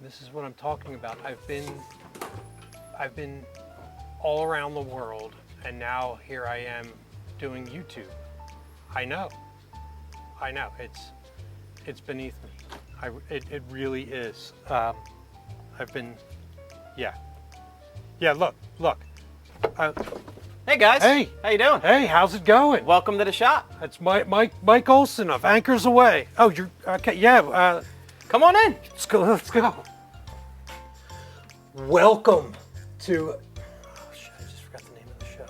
This is what I'm talking about. I've been all around the world, and now here I am doing YouTube. I know. It's beneath me. It really is. I've been, yeah. Look. Hey guys. Hey. How you doing? Hey, how's it going? Welcome to the shop. That's Mike Olson of Anchors Aweigh. Oh, you're okay. Yeah. Come on in. Let's go. Welcome to. Oh shit! I just forgot the name of the show.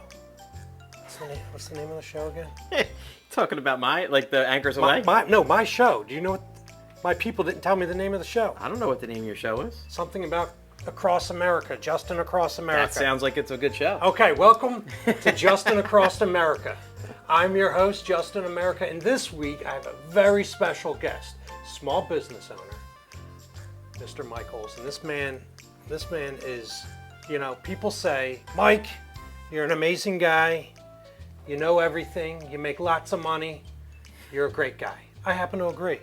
What's the name of the show again? Talking about the Anchors Aweigh? My show. Do you know what? My people didn't tell me the name of the show. I don't know what the name of your show is. Something about Across America. Justin Across America. That sounds like it's a good show. Okay, welcome to Justin Across America. I'm your host, Justin America, and this week I have a very special guest, small business owner, Mr. Mike Olson. This man is, people say, Mike, you're an amazing guy, you know everything, you make lots of money, you're a great guy. I happen to agree.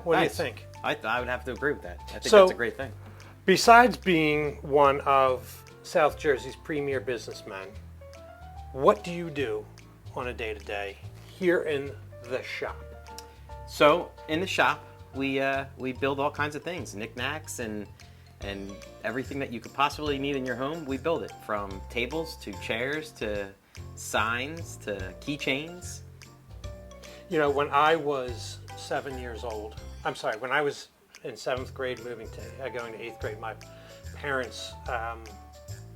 What do you think? I would have to agree with that. I think So- that's a great thing. Besides being one of South Jersey's premier businessmen, what do you do on a day-to-day here in the shop? So in the shop, we build all kinds of things, knickknacks and everything that you could possibly need in your home. We build it, from tables to chairs to signs to keychains. When I was 7 years old, when I was in 7th grade going to 8th grade, my parents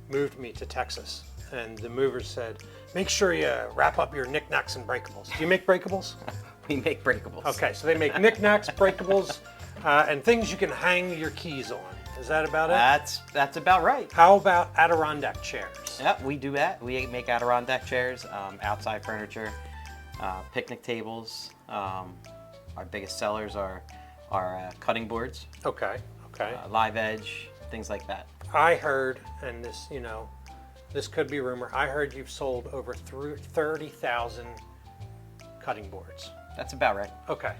moved me to Texas, and the movers said, make sure you wrap up your knickknacks and breakables. Do you make breakables? We make breakables. Okay, so they make knickknacks, breakables, and things you can hang your keys on. Is that about it? That's about right. How about Adirondack chairs? Yep, we do that. We make Adirondack chairs, outside furniture, picnic tables. Our biggest sellers are cutting boards, Okay. live edge, things like that. I heard, and this could be rumor, I heard you've sold over 30,000 cutting boards. That's about right. Okay.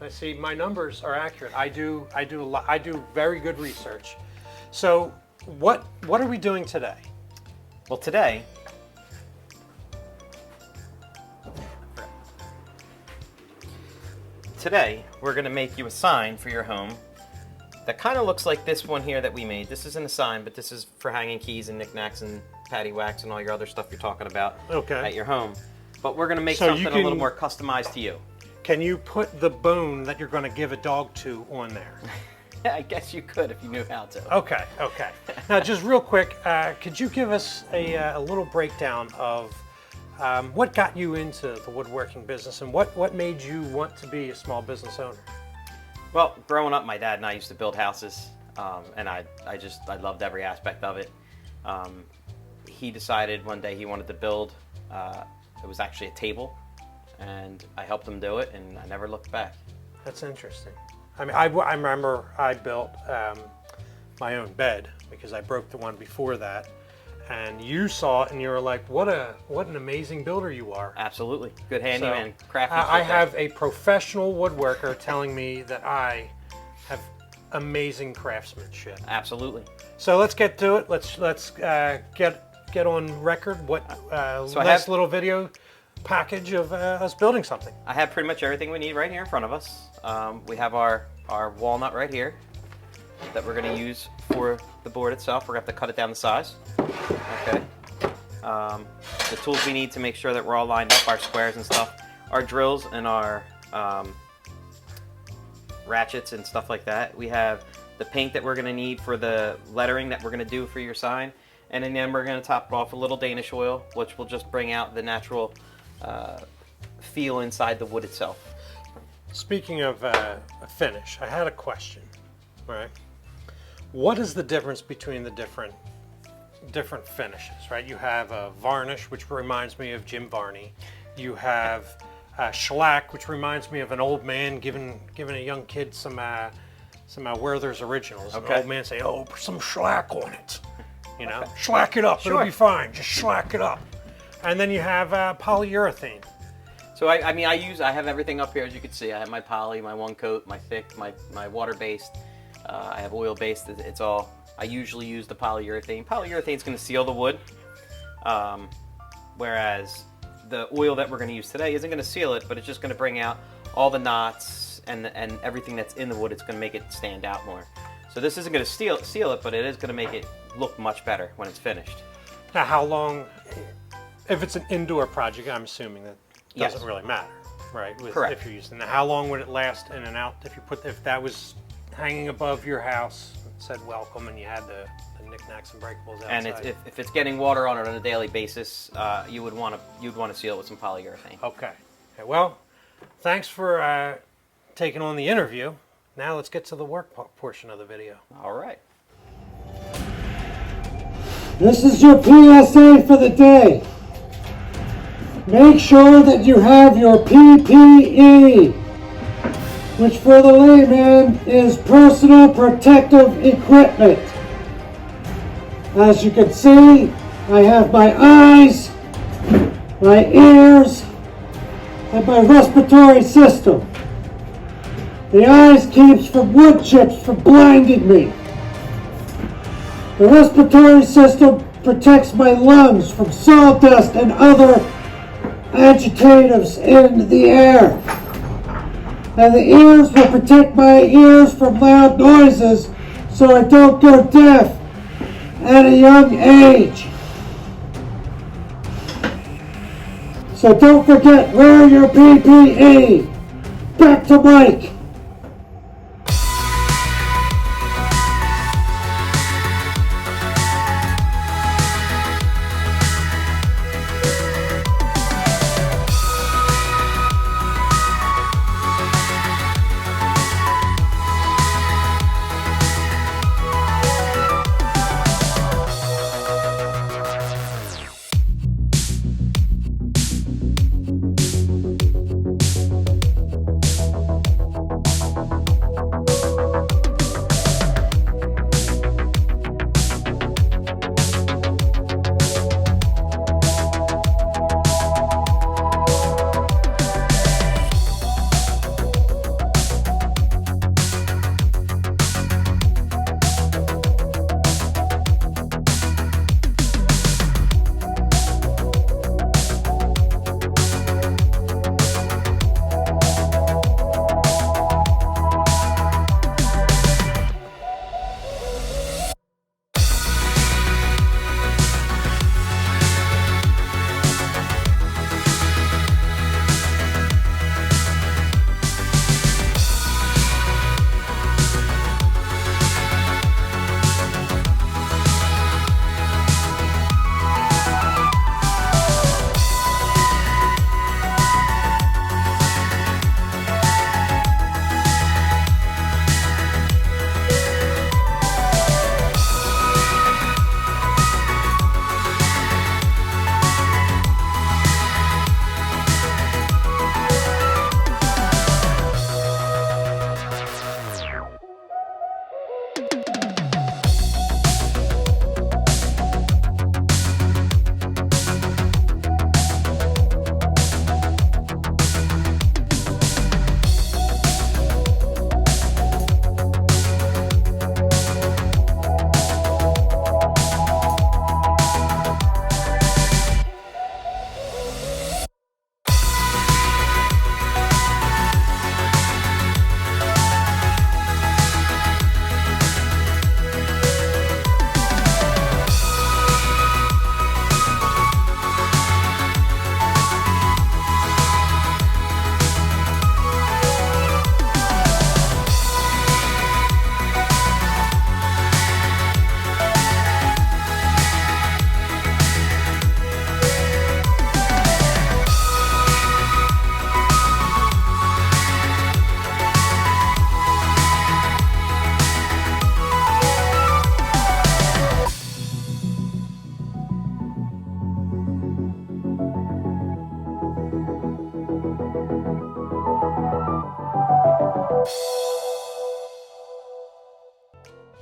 I see my numbers are accurate. I do very good research. So what are we doing today? Well, today, we're going to make you a sign for your home that kind of looks like this one here that we made. This isn't a sign, but this is for hanging keys and knickknacks and patty wax and all your other stuff you're talking about at your home. But we're going to make something a little more customized to you. Can you put the bone that you're going to give a dog to on there? I guess you could if you knew how to. Okay. Now, just real quick, could you give us a little breakdown of what got you into the woodworking business, and what made you want to be a small business owner? Well, growing up, my dad and I used to build houses, and I loved every aspect of it. He decided one day he wanted to build, it was actually a table, and I helped him do it, and I never looked back. That's interesting. I mean, I remember I built my own bed because I broke the one before that, and you saw it and you were like, what an amazing builder you are. Absolutely. Good handyman, craftsmanship. I have a professional woodworker telling me that I have amazing craftsmanship. Absolutely. So let's get to it. Let's get on record. Little video package of us building something. I have pretty much everything we need right here in front of us. We have our walnut right here that we're going to use for the board itself. We're going to have to cut it down to size. Okay. The tools we need to make sure that we're all lined up, our squares and stuff, our drills and our ratchets and stuff like that. We have the paint that we're going to need for the lettering that we're going to do for your sign. And then we're going to top it off with a little Danish oil, which will just bring out the natural feel inside the wood itself. Speaking of a finish, I had a question. Right? What is the difference between the different finishes? Right? You have a varnish, which reminds me of Jim Varney. You have shellac, which reminds me of an old man giving a young kid some Werther's Originals. Okay. An old man saying, "Oh, put some shellac on it." Shellac it up. Sure. It'll be fine. Just shellac it up. And then you have polyurethane. So I have everything up here, as you can see. I have my poly, my one coat, my thick, my water-based. I have oil based. It's all. I usually use the polyurethane. Polyurethane is going to seal the wood, whereas the oil that we're going to use today isn't going to seal it, but it's just going to bring out all the knots and everything that's in the wood. It's going to make it stand out more. So this isn't going to seal it, but it is going to make it look much better when it's finished. Now, how long? If it's an indoor project, I'm assuming that doesn't really matter, right? Correct. If you're using. Now, how long would it last in and out? If that was hanging above your house, and said welcome, and you had the knickknacks and breakables outside. And if it's getting water on it on a daily basis, you'd want to seal it with some polyurethane. Okay. Well, thanks for taking on the interview. Now let's get to the work portion of the video. All right. This is your PSA for the day. Make sure that you have your PPE, which for the layman is personal protective equipment. As you can see, I have my eyes, my ears, and my respiratory system. The eyes keeps from wood chips from blinding me. The respiratory system protects my lungs from sawdust and other agitators in the air. And the ears will protect my ears from loud noises so I don't go deaf at a young age. So don't forget, wear your PPE. Back to Mike.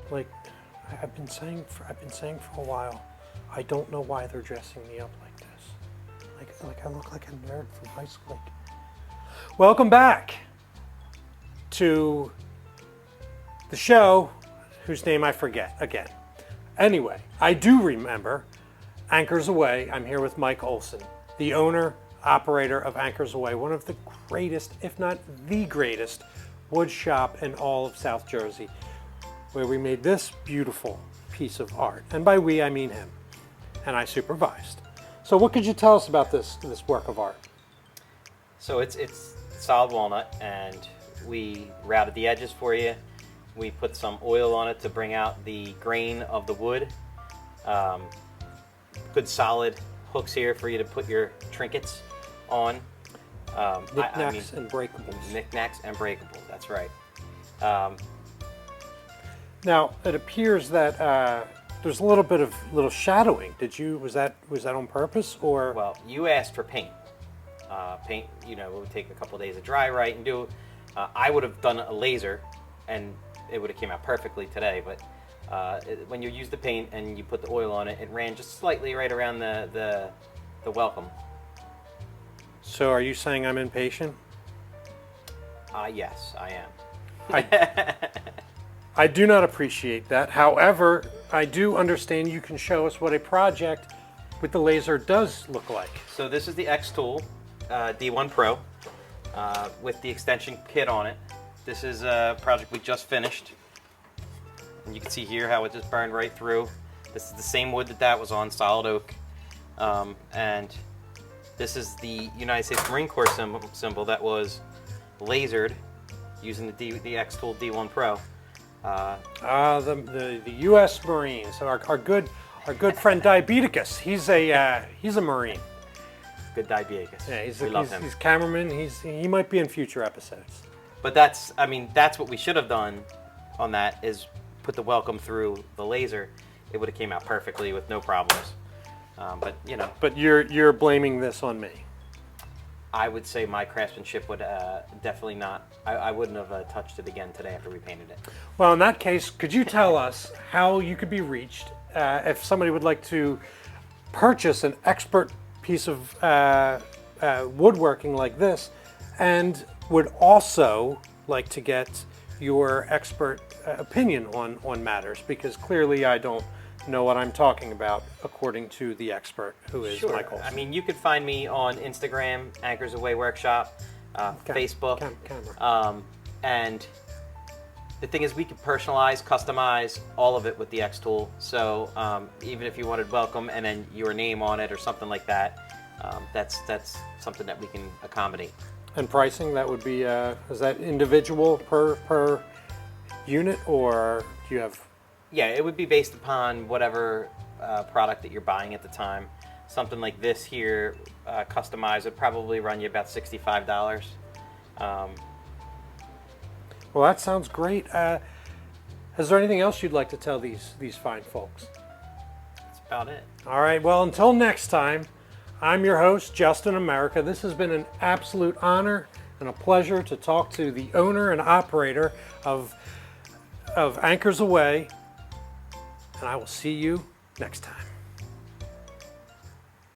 Like I've been saying for a while, I don't know why they're dressing me up like this. Like I look like a nerd from high school. Welcome back to the show, whose name I forget again. Anyway, I do remember Anchors Aweigh. I'm here with Mike Olson, the owner, operator of Anchors Aweigh, one of the greatest, if not the greatest, wood shop in all of South Jersey, where we made this beautiful piece of art. And by we, I mean him. And I supervised. So what could you tell us about this work of art? So it's solid walnut, and we routed the edges for you. We put some oil on it to bring out the grain of the wood. Good solid hooks here for you to put your trinkets on. Knickknacks and breakables. Knickknacks and breakable, that's right. Now, it appears that there's a little bit of shadowing. Was that on purpose, or? Well, you asked for paint. Paint, it would take a couple days to dry right and do. I would have done a laser, and it would have came out perfectly today. But when you use the paint and you put the oil on it, it ran just slightly right around the welcome. So, are you saying I'm impatient? Yes, I am. I do not appreciate that. However, I do understand you can show us what a project with the laser does look like. So this is the X Tool D1 Pro with the extension kit on it. This is a project we just finished. And you can see here how it just burned right through. This is the same wood that was on, solid oak. And this is the United States Marine Corps symbol that was lasered using the X Tool D1 Pro. The U.S. Marines, our good friend Diabeticus. He's a Marine. Good Diabeticus. Yeah, we love him. He's cameraman. He might be in future episodes. But that's what we should have done on that, is put the welcome through the laser. It would have came out perfectly with no problems. But you're blaming this on me. I would say my craftsmanship would definitely not. I wouldn't have touched it again today after we painted it. Well, in that case, could you tell us how you could be reached if somebody would like to purchase an expert piece of woodworking like this, and would also like to get your expert opinion on matters? Because clearly I don't know what I'm talking about, according to the expert, who is Sure. Michael. I mean, you could find me on Instagram, Anchors Aweigh Workshop, Facebook, Camera. and the thing is, we can personalize, customize all of it with the X Tool. So even if you wanted welcome and then your name on it or something like that, that's something that we can accommodate. And pricing, that would be is that individual per unit, or do you have? Yeah, it would be based upon whatever product that you're buying at the time. Something like this here, customized, would probably run you about $65. Well, that sounds great. Is there anything else you'd like to tell these fine folks? That's about it. All right. Well, until next time, I'm your host, Justin America. This has been an absolute honor and a pleasure to talk to the owner and operator of Anchors Aweigh. And I will see you next time.